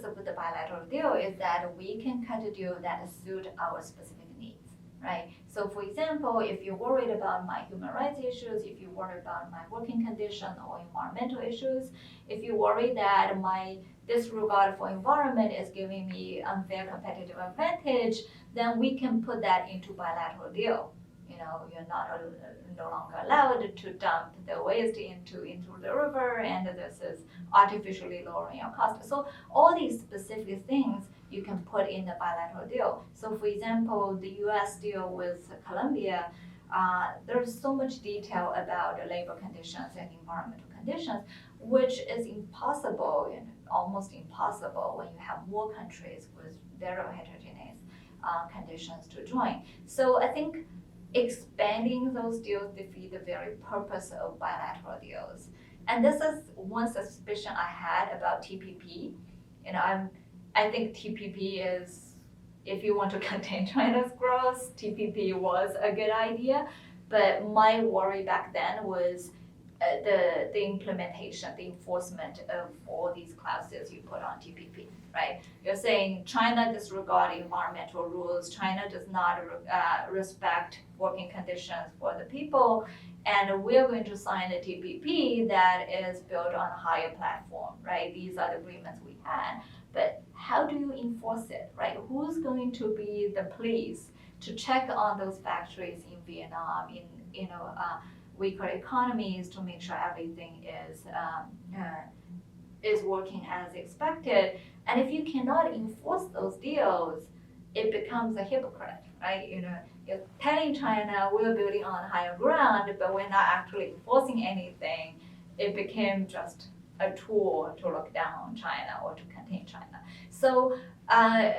purpose of the bilateral deal is that we can cut a deal that suit our specific needs, right? So for example, if you're worried about my human rights issues, if you're worried about my working condition or environmental issues, if you worry that my disregard for environment is giving me unfair competitive advantage, then we can put that into bilateral deal. You're not no longer allowed to dump the waste into the river, and this is artificially lowering your cost. So all these specific things you can put in the bilateral deal. So for example, the US deal with Colombia, there's so much detail about the labor conditions and environmental conditions, which is impossible and almost impossible when you have more countries with very heterogeneous conditions to join. So I think expanding those deals defeat the very purpose of bilateral deals. And this is one suspicion I had about TPP. I think TPP is, if you want to contain China's growth, TPP was a good idea. But my worry back then was the implementation, the enforcement of all these clauses you put on TPP, right? You're saying China disregards environmental rules, China does not respect working conditions for the people, and we're going to sign a TPP that is built on a higher platform, right? These are the agreements we had. But how do you enforce it, right? Who's going to be the police to check on those factories in Vietnam, in weaker economies, to make sure everything is working as expected? And if you cannot enforce those deals, it becomes a hypocrite, right? You're telling China we're building on higher ground, but we're not actually enforcing anything. It became just a tool to look down on China or to contain China. So I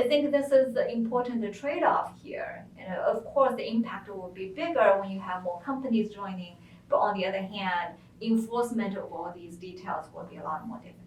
think this is the important trade-off here. Of course, the impact will be bigger when you have more companies joining, but on the other hand, enforcement of all these details will be a lot more difficult.